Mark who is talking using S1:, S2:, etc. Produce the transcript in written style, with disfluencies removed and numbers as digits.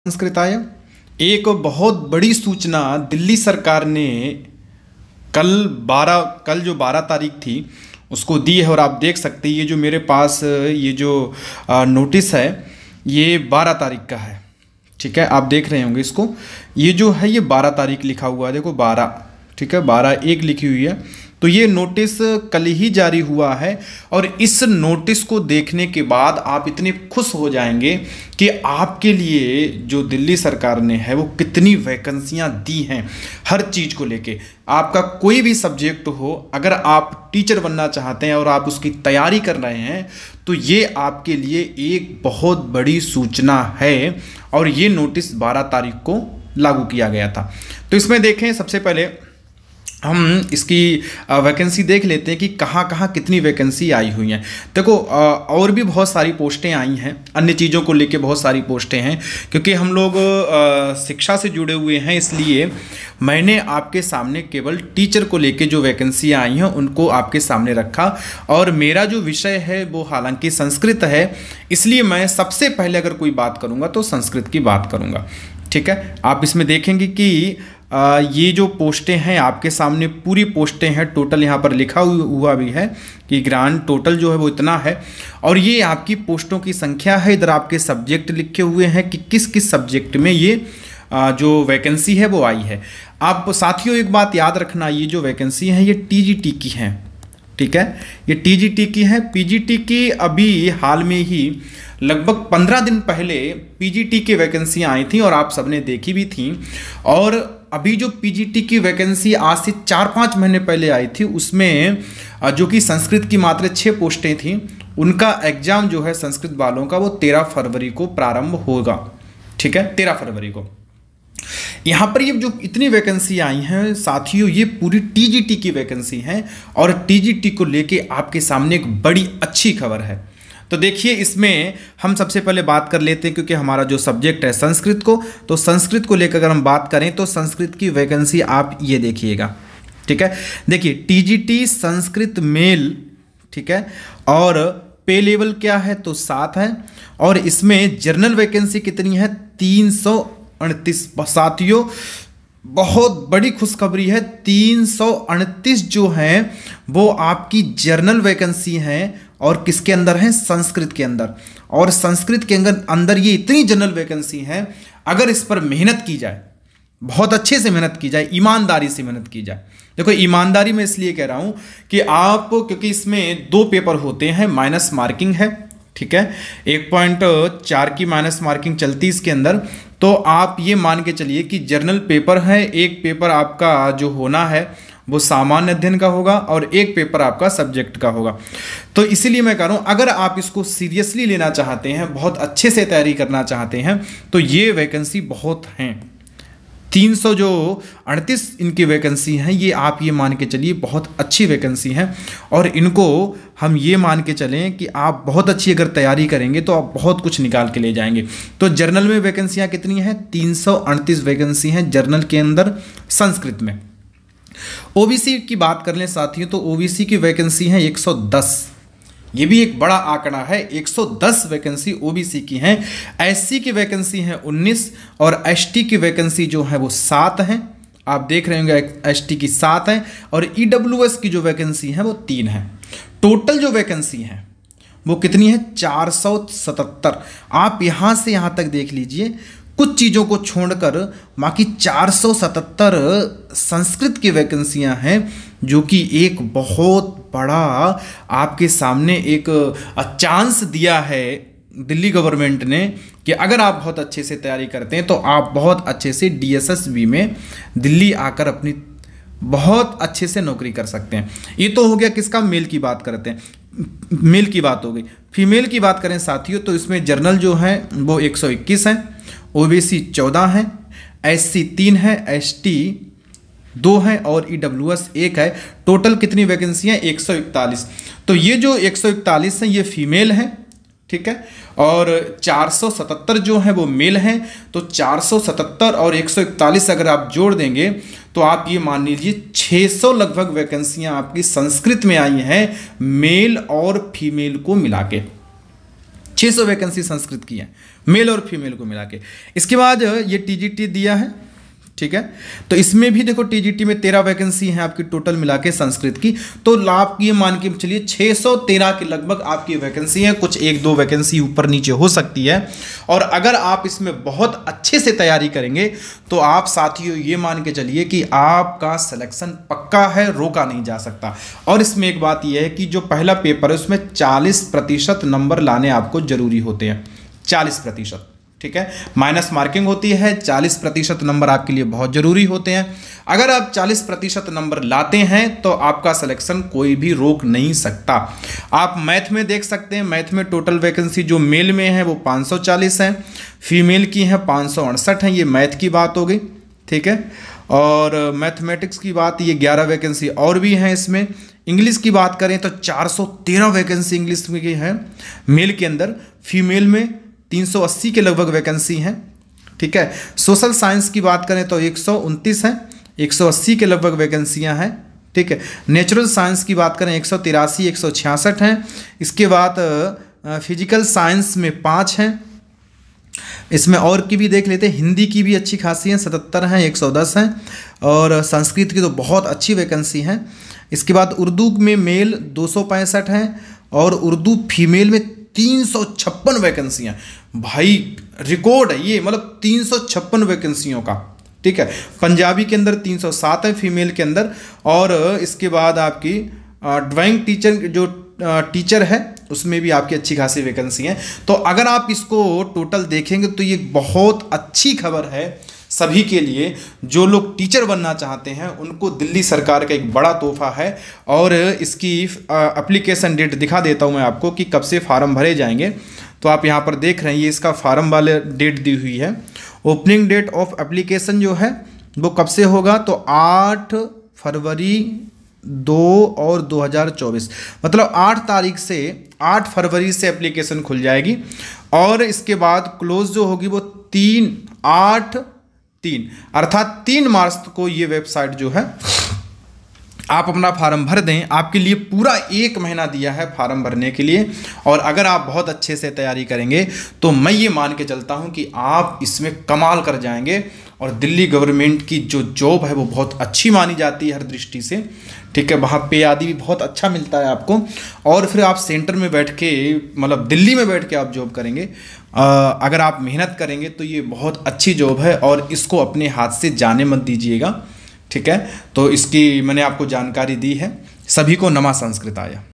S1: संस्कृताय एक बहुत बड़ी सूचना दिल्ली सरकार ने कल जो 12 तारीख थी उसको दी है। और आप देख सकते हैं ये जो मेरे पास ये जो नोटिस है ये 12 तारीख का है। ठीक है, आप देख रहे होंगे इसको। ये जो है ये 12 तारीख लिखा हुआ है, देखो 12, ठीक है, 12/1 लिखी हुई है। तो ये नोटिस कल ही जारी हुआ है और इस नोटिस को देखने के बाद आप इतने खुश हो जाएंगे कि आपके लिए जो दिल्ली सरकार ने है वो कितनी वैकेंसियां दी हैं हर चीज़ को लेके। आपका कोई भी सब्जेक्ट हो, अगर आप टीचर बनना चाहते हैं और आप उसकी तैयारी कर रहे हैं तो ये आपके लिए एक बहुत बड़ी सूचना है। और ये नोटिस 12 तारीख को लागू किया गया था। तो इसमें देखें, सबसे पहले हम इसकी वैकेंसी देख लेते हैं कि कहाँ कहाँ कितनी वैकेंसी आई हुई हैं। देखो और भी बहुत सारी पोस्टें आई हैं, अन्य चीज़ों को लेके बहुत सारी पोस्टें हैं। क्योंकि हम लोग शिक्षा से जुड़े हुए हैं, इसलिए मैंने आपके सामने केवल टीचर को लेके जो वैकेंसी आई हैं उनको आपके सामने रखा। और मेरा जो विषय है वो हालांकि संस्कृत है, इसलिए मैं सबसे पहले अगर कोई बात करूँगा तो संस्कृत की बात करूँगा। ठीक है, आप इसमें देखेंगे कि ये जो पोस्टें हैं आपके सामने पूरी पोस्टें हैं। टोटल यहाँ पर लिखा हुआ भी है कि ग्रांड टोटल जो है वो इतना है। और ये आपकी पोस्टों की संख्या है। इधर आपके सब्जेक्ट लिखे हुए हैं कि किस किस सब्जेक्ट में ये जो वैकेंसी है वो आई है। आप साथियों एक बात याद रखना, ये जो वैकेंसी है ये टीजीटी की है। ठीक है, ये टीजीटी की है। पीजीटी की अभी हाल में ही लगभग 15 दिन पहले पीजीटी की वैकेंसियाँ आई थी और आप सबने देखी भी थी। और अभी जो पीजीटी की वैकेंसी आज से 4-5 महीने पहले आई थी उसमें जो कि संस्कृत की मात्र 6 पोस्टें थी, उनका एग्जाम जो है संस्कृत वालों का वो 13 फरवरी को प्रारंभ होगा। ठीक है, 13 फरवरी को। यहाँ पर ये जो इतनी वैकेंसी आई हैं साथियों, ये पूरी टीजीटी की वैकेंसी हैं। और टीजीटी को लेके आपके सामने एक बड़ी अच्छी खबर है। तो देखिए, इसमें हम सबसे पहले बात कर लेते हैं, क्योंकि हमारा जो सब्जेक्ट है संस्कृत को, तो संस्कृत को लेकर अगर हम बात करें तो संस्कृत की वैकेंसी आप ये देखिएगा। ठीक है, देखिए टीजीटी संस्कृत मेल, ठीक है, और पे लेवल क्या है तो 7 है। और इसमें जनरल वैकेंसी कितनी है 338। साथियों बहुत बड़ी खुशखबरी है, 338 जो है वो आपकी जर्नल वैकेंसी है। और किसके अंदर है? संस्कृत के अंदर। और संस्कृत के अंदर ये इतनी जनरल वैकेंसी है, अगर इस पर मेहनत की जाए, बहुत अच्छे से मेहनत की जाए, ईमानदारी से मेहनत की जाए। देखो ईमानदारी में इसलिए कह रहा हूं कि आप, क्योंकि इसमें 2 पेपर होते हैं, माइनस मार्किंग है। ठीक है, 1.4 की माइनस मार्किंग चलती इसके अंदर। तो आप ये मान के चलिए कि जर्नल पेपर है, एक पेपर आपका जो होना है वो सामान्य अध्ययन का होगा और एक पेपर आपका सब्जेक्ट का होगा। तो इसीलिए मैं कह रहा हूँ, अगर आप इसको सीरियसली लेना चाहते हैं, बहुत अच्छे से तैयारी करना चाहते हैं, तो ये वैकेंसी बहुत हैं। 338 इनकी वैकेंसी हैं। ये आप ये मान के चलिए बहुत अच्छी वैकेंसी हैं। और इनको हम ये मान के चलें कि आप बहुत अच्छी अगर तैयारी करेंगे तो आप बहुत कुछ निकाल के ले जाएंगे। तो जर्नल में वैकेंसियाँ कितनी हैं? 338 वैकेंसी हैं जर्नल के अंदर संस्कृत में। ओबीसी की बात कर लें साथियों, तो ओबीसी की वैकेंसी है 110। ये भी एक बड़ा आंकड़ा है, 110 वैकेंसी ओबीसी की हैं। एससी की वैकेंसी है 19 और एसटी की वैकेंसी जो है वो 7 है। आप देख रहे होंगे एसटी की 7 है और ईडब्ल्यूएस की जो वैकेंसी है वो 3 है। टोटल जो वैकेंसी है वो कितनी है? 477। आप यहाँ से यहाँ तक देख लीजिए, कुछ चीज़ों को छोड़कर बाकी 477 संस्कृत की वैकेंसियां हैं, जो कि एक बहुत बड़ा आपके सामने एक चांस दिया है दिल्ली गवर्नमेंट ने कि अगर आप बहुत अच्छे से तैयारी करते हैं तो आप बहुत अच्छे से डीएसएसबी में दिल्ली आकर अपनी बहुत अच्छे से नौकरी कर सकते हैं। ये तो हो गया किसका? मेल की बात करते हैं, मेल की बात हो गई। फीमेल की बात करें साथियों, तो इसमें जर्नल जो है वो 121 है, ओबीसी 14 है, एससी 3 है, एसटी 2 है और ईडब्ल्यूएस 1 है। टोटल कितनी वैकेंसी है? 141। तो ये जो 141 हैं ये फीमेल हैं। ठीक है, और 477 जो है वो मेल हैं। तो 477 और 141 अगर आप जोड़ देंगे तो आप ये मान लीजिए 600 लगभग वैकेंसियां आपकी संस्कृत में आई हैं, मेल और फीमेल को मिला के। 600 वैकेंसी संस्कृत की है, मेल और फीमेल को मिला के। इसके बाद ये टीजीटी दिया है, ठीक है। तो इसमें भी देखो टीजीटी में 13 वैकेंसी हैं आपकी टोटल मिला के संस्कृत की। तो आप ये मान के चलिए 613 के लगभग आपकी वैकेंसी है, कुछ 1-2 वैकेंसी ऊपर नीचे हो सकती है। और अगर आप इसमें बहुत अच्छे से तैयारी करेंगे तो आप साथियों ये मान के चलिए कि आपका सिलेक्शन पक्का है, रोका नहीं जा सकता। और इसमें एक बात यह है कि जो पहला पेपर है उसमें 40% नंबर लाने आपको जरूरी होते हैं, 40%, ठीक है। माइनस मार्किंग होती है, 40% नंबर आपके लिए बहुत जरूरी होते हैं। अगर आप 40% नंबर लाते हैं तो आपका सिलेक्शन कोई भी रोक नहीं सकता। आप मैथ में देख सकते हैं, मैथ में टोटल वैकेंसी जो मेल में है वो 540 है, फीमेल की है 568 है। ये मैथ की बात हो गई, ठीक है। और मैथमेटिक्स की बात, ये 11 वैकेंसी और भी हैं इसमें। इंग्लिश की बात करें तो 413 वैकेंसी इंग्लिश में की है मेल के अंदर, फीमेल में 380 के लगभग वैकेंसी हैं, ठीक है। सोशल साइंस की बात करें तो 129 है, 180 के लगभग वैकेंसियां हैं, ठीक है। नेचुरल साइंस की बात करें 183, 166 हैं। इसके बाद फिजिकल साइंस में 5 हैं। इसमें और की भी देख लेते हैं, हिंदी की भी अच्छी खासी हैं, 77 हैं, 110 हैं। और संस्कृत की तो बहुत अच्छी वैकेंसी हैं। इसके बाद उर्दू में मेल 265 हैं और उर्दू फीमेल में 356 वैकेंसियाँ। भाई रिकॉर्ड है ये, मतलब 356 वैकेंसियों का, ठीक है। पंजाबी के अंदर 307 है फीमेल के अंदर। और इसके बाद आपकी ड्राइंग टीचर जो टीचर है उसमें भी आपकी अच्छी खासी वैकेंसी है। तो अगर आप इसको टोटल देखेंगे तो ये बहुत अच्छी खबर है सभी के लिए। जो लोग टीचर बनना चाहते हैं उनको दिल्ली सरकार का एक बड़ा तोहफा है। और इसकी एप्लीकेशन डेट दिखा देता हूं मैं आपको कि कब से फार्म भरे जाएंगे। तो आप यहां पर देख रहे हैं, ये इसका फार्म वाले डेट दी हुई है। ओपनिंग डेट ऑफ एप्लीकेशन जो है वो कब से होगा, तो 8 फरवरी 2024, मतलब 8 फरवरी से एप्लीकेशन खुल जाएगी। और इसके बाद क्लोज जो होगी वो 3/8/3 अर्थात 3 मार्च को ये वेबसाइट जो है आप अपना फार्म भर दें। आपके लिए पूरा 1 महीना दिया है फार्म भरने के लिए। और अगर आप बहुत अच्छे से तैयारी करेंगे तो मैं ये मान के चलता हूं कि आप इसमें कमाल कर जाएंगे। और दिल्ली गवर्नमेंट की जो जॉब है वो बहुत अच्छी मानी जाती है हर दृष्टि से, ठीक है। वहाँ पे आदि भी बहुत अच्छा मिलता है आपको। और फिर आप सेंटर में बैठ के, मतलब दिल्ली में बैठ के आप जॉब करेंगे। अगर आप मेहनत करेंगे तो ये बहुत अच्छी जॉब है और इसको अपने हाथ से जाने मत दीजिएगा, ठीक है। तो इसकी मैंने आपको जानकारी दी है। सभी को नमा संस्कृताय।